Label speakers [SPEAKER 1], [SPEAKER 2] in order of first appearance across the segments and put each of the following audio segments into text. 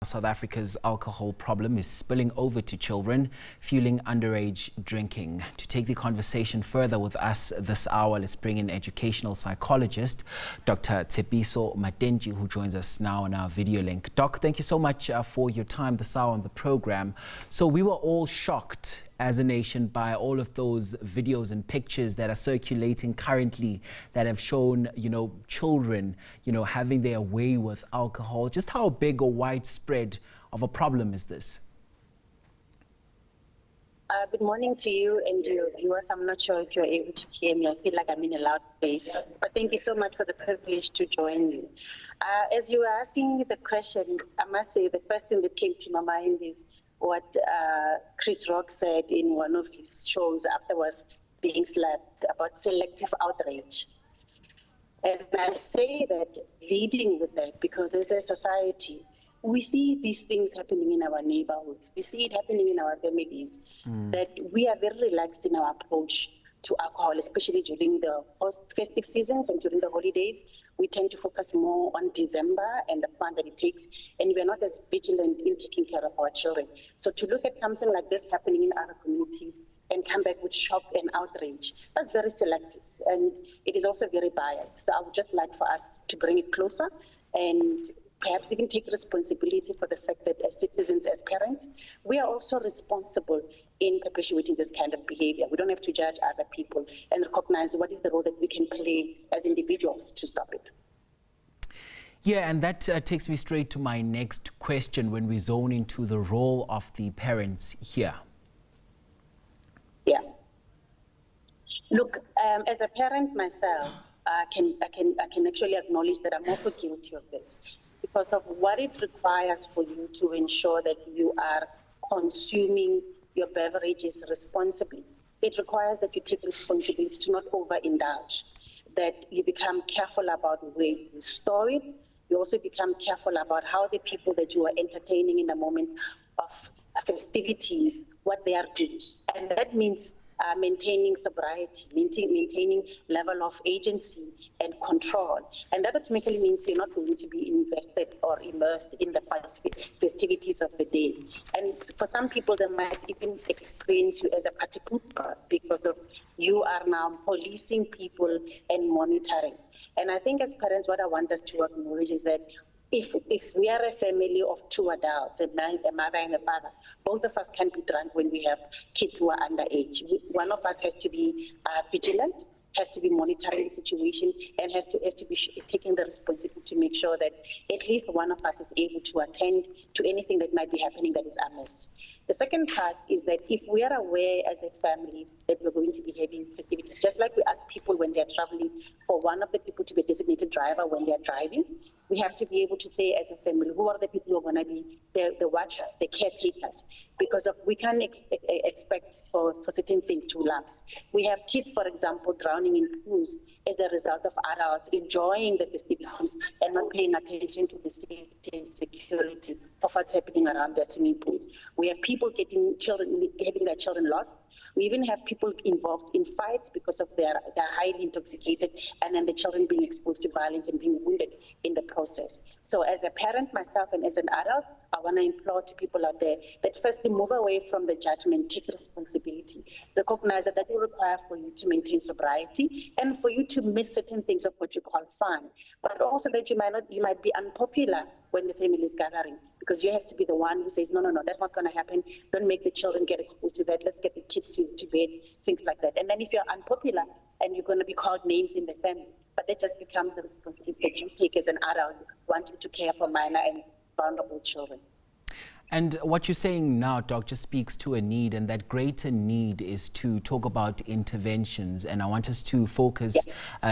[SPEAKER 1] South Africa's alcohol problem is spilling over to children, fueling underage drinking. To take the conversation further with us this hour, let's bring in educational psychologist, Dr. Tshepiso Matentjie, who joins us now on our video link. Doc, thank you so much for your time this hour on the program. So we were all shocked as a nation by all of those videos and pictures that are circulating currently that have shown, children, having their way with alcohol. Just how big or widespread of a problem is this?
[SPEAKER 2] Good morning to you and your viewers. I'm not sure if you're able to hear me. I feel like I'm in a loud place, but thank you so much for the privilege to join you. As you were asking me the question, I must say the first thing that came to my mind is what Chris Rock said in one of his shows afterwards being slapped about selective outrage. And I say that leading with that because as a society, we see these things happening in our neighborhoods. We see it happening in our families, that we are very relaxed in our approach to alcohol, especially during the festive seasons and during the holidays. We tend to focus more on December and the fun that it takes, and we're not as vigilant in taking care of our children. So to look at something like this happening in other communities and come back with shock and outrage, that's very selective, and it is also very biased. So I would just like for us to bring it closer and perhaps even take responsibility for the fact that as citizens, as parents, we are also responsible in perpetuating this kind of behavior. We don't have to judge other people and recognize what is the role that we can play as individuals to stop it.
[SPEAKER 1] Yeah, and that takes me straight to my next question when we zone into the role of the parents here.
[SPEAKER 2] Yeah. Look, as a parent myself, I can actually acknowledge that I'm also guilty of this because of what it requires for you to ensure that you are consuming your beverages responsibly. It requires that you take responsibility to not overindulge, that you become careful about where you store it. You also become careful about how the people that you are entertaining in the moment of festivities, what they are doing. And that means maintaining sobriety, maintaining level of agency and control. And that ultimately means you're not going to be invested or immersed in the festivities of the day. And for some people, they might even experience you as a party pooper because of you are now policing people and monitoring. And I think as parents, what I want us to acknowledge is that if we are a family of two adults, a mother and a father, both of us can be drunk when we have kids who are underage. One of us has to be vigilant, has to be monitoring the situation, and has to be taking the responsibility to make sure that at least one of us is able to attend to anything that might be happening that is amiss. The second part is that if we are aware as a family that we're going to be having festivities, just like we ask people when they're traveling for one of the people to be a designated driver when they're driving, we have to be able to say as a family, who are the people who are going to be the watchers, the caretakers, because we can't expect for certain things to lapse. We have kids, for example, drowning in pools as a result of adults enjoying the festivities and not paying attention to the safety and security of what's happening around their swimming pools. We have people having their children lost. We even have people involved in fights because of they're highly intoxicated, and then the children being exposed to violence and being wounded in the process. So as a parent myself and as an adult, I want to implore to people out there that firstly move away from the judgment, take responsibility, recognize that will require for you to maintain sobriety and for you to miss certain things of what you call fun, but also that you might be unpopular when the family is gathering, because you have to be the one who says, no, that's not going to happen. Don't make the children get exposed to that. Let's get the kids to bed, things like that. And then if you're unpopular and you're going to be called names in the family, but that just becomes the responsibility that you take as an adult wanting to care for minor and vulnerable children.
[SPEAKER 1] And what you're saying now, Doc, just speaks to a need, and that greater need is to talk about interventions. And I want us to focus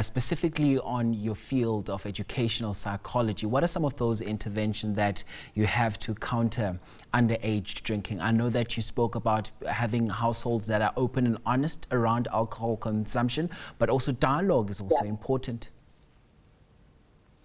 [SPEAKER 1] specifically on your field of educational psychology. What are some of those interventions that you have to counter underage drinking? I know that you spoke about having households that are open and honest around alcohol consumption, but also dialogue is also important.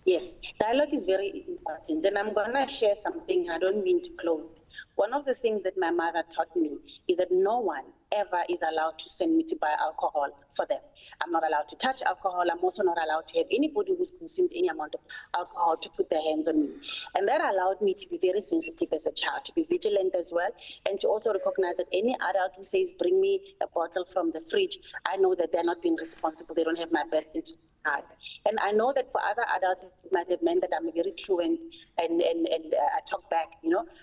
[SPEAKER 2] Yes, dialogue is very important. And I'm going to share something, I don't mean to clothe. One of the things that my mother taught me is that no one ever is allowed to send me to buy alcohol for them. I'm not allowed to touch alcohol. I'm also not allowed to have anybody who's consumed any amount of alcohol to put their hands on me. And that allowed me to be very sensitive as a child, to be vigilant as well, and to also recognize that any adult who says, bring me a bottle from the fridge, I know that they're not being responsible. They don't have my best interest at heart. And I know that for other adults, it might have meant that I'm very truant and I talk back,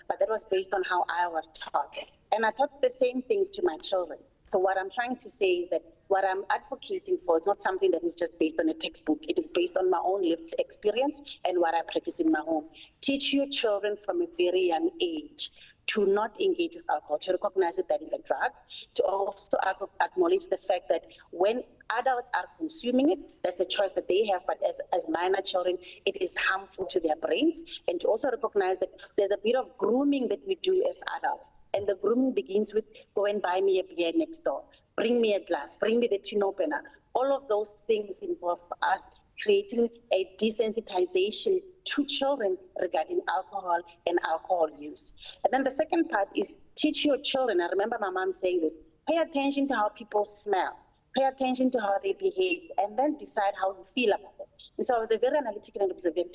[SPEAKER 2] but that was based on how I was taught. And I taught the same things to my children. So what I'm trying to say is that what I'm advocating for is not something that is just based on a textbook. It is based on my own lived experience and what I practice in my home. Teach your children from a very young age to not engage with alcohol, to recognize that is a drug, to also acknowledge the fact that when adults are consuming it, that's a choice that they have, but as minor children, it is harmful to their brains, and to also recognize that there's a bit of grooming that we do as adults, and the grooming begins with, go and buy me a beer next door, bring me a glass, bring me the tin opener. All of those things involve us creating a desensitization to children regarding alcohol and alcohol use. And then the second part is teach your children. I remember my mom saying this, pay attention to how people smell, pay attention to how they behave, and then decide how you feel about it. And so I was a very analytical and observant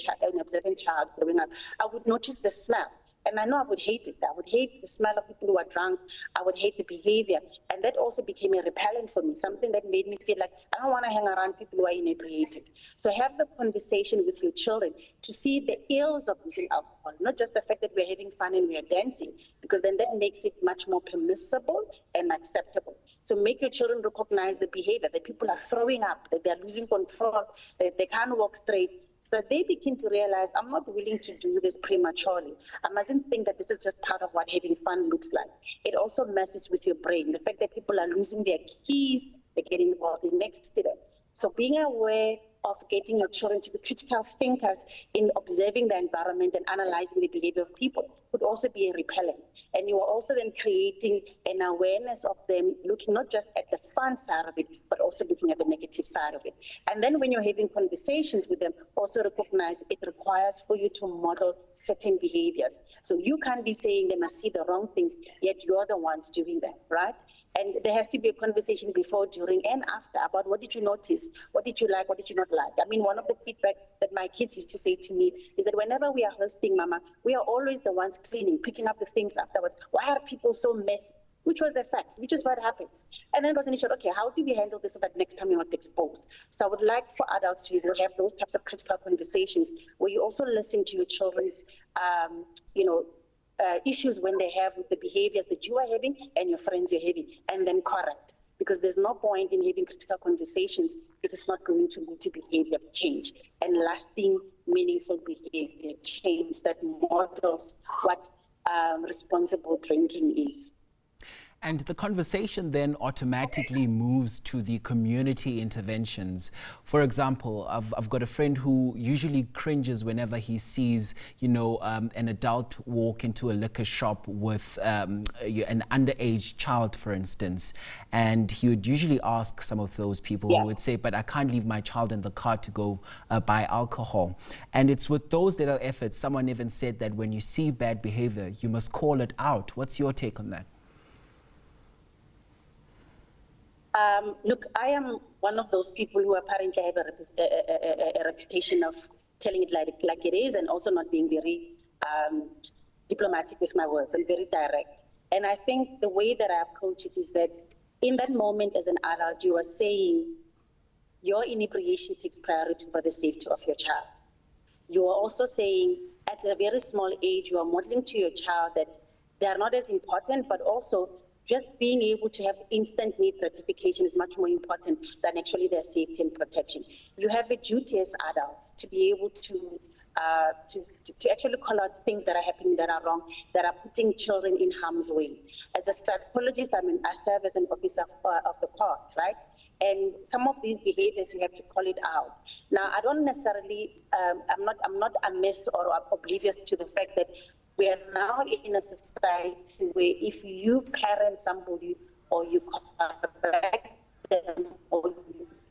[SPEAKER 2] child growing up. I would notice the smell. And I know I would hate it. I would hate the smell of people who are drunk. I would hate the behavior. And that also became a repellent for me, something that made me feel like I don't want to hang around people who are inebriated. So have the conversation with your children to see the ills of using alcohol, not just the fact that we're having fun and we're dancing, because then that makes it much more permissible and acceptable. So make your children recognize the behavior, that people are throwing up, that they're losing control, that they can't walk straight, so that they begin to realize, I'm not willing to do this prematurely. I mustn't think that this is just part of what having fun looks like. It also messes with your brain. The fact that people are losing their keys, they're getting involved in accident. So being aware of getting your children to be critical thinkers in observing the environment and analyzing the behavior of people could also be a repellent. And you are also then creating an awareness of them looking not just at the fun side of it, but also looking at the negative side of it. And then when you're having conversations with them, also recognize it requires for you to model certain behaviors. So you can't be saying they must see the wrong things, yet you're the ones doing that, right? And there has to be a conversation before, during, and after about what did you notice, what did you like, what did you not like. I mean, one of the feedback that my kids used to say to me is that whenever we are hosting, Mama, we are always the ones cleaning, picking up the things afterwards. Why are people so messy? Which was a fact, which is what happens. And then it was an issue, okay, how do we handle this so that next time you're not exposed? So I would like for adults to have those types of critical conversations where you also listen to your children's, issues when they have with the behaviors that you are having and your friends you're having, and then correct. Because there's no point in having critical conversations if it's not going to lead to behavior change and lasting, meaningful behavior change that models what responsible drinking is.
[SPEAKER 1] And the conversation then automatically moves to the community interventions. For example, I've got a friend who usually cringes whenever he sees, an adult walk into a liquor shop with an underage child, for instance. And he would usually ask some of those people who would say, but I can't leave my child in the car to go buy alcohol. And it's with those little efforts, someone even said that when you see bad behavior, you must call it out. What's your take on that?
[SPEAKER 2] Look, I am one of those people who apparently have a reputation of telling it like it is, and also not being very diplomatic with my words. I'm very direct. And I think the way that I approach it is that in that moment as an adult, you are saying your inebriation takes priority over the safety of your child. You are also saying at a very small age, you are modeling to your child that they are not as important, but also just being able to have instant need gratification is much more important than actually their safety and protection. You have a duty as adults to be able to actually call out things that are happening that are wrong, that are putting children in harm's way. As a psychologist, I serve as an officer of the court, right? And some of these behaviors, you have to call it out. Now, I don't necessarily, I'm not amiss or oblivious to the fact that we are now in a society where if you parent somebody or you correct them or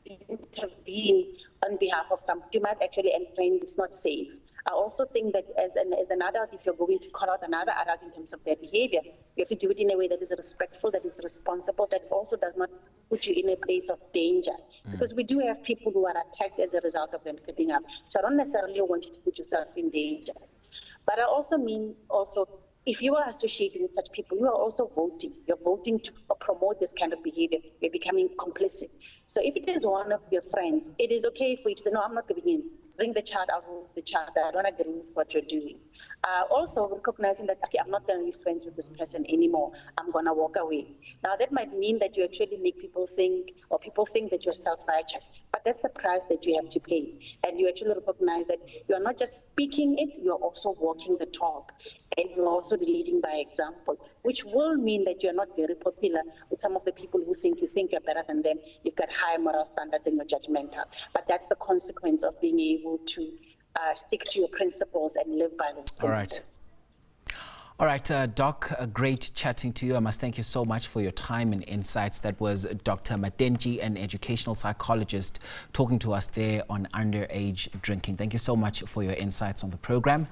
[SPEAKER 2] you intervene on behalf of somebody, you might actually end it's not safe. I also think that as an adult, if you're going to call out another adult in terms of their behavior, you have to do it in a way that is respectful, that is responsible, that also does not put you in a place of danger. Because we do have people who are attacked as a result of them stepping up. So I don't necessarily want you to put yourself in danger. But I also mean if you are associating with such people, you are also voting. You're voting to promote this kind of behavior. You're becoming complicit. So if it is one of your friends, it is okay for you to say, no, I'm not going in. Bring the child out with the child. I don't agree with what you're doing. Also recognizing that, okay, I'm not going to be friends with this person anymore. I'm going to walk away. Now, that might mean that you actually make people think, or people think that you're self-righteous, but that's the price that you have to pay. And you actually recognize that you're not just speaking it, you're also walking the talk. And you're also leading by example, which will mean that you're not very popular with some of the people who think you're better than them. You've got high moral standards and you're judgmental. But that's the consequence of being able to stick to your principles and live by those principles.
[SPEAKER 1] All right, Doc, great chatting to you. I must thank you so much for your time and insights. That was Dr. Matentjie, an educational psychologist, talking to us there on underage drinking. Thank you so much for your insights on the program.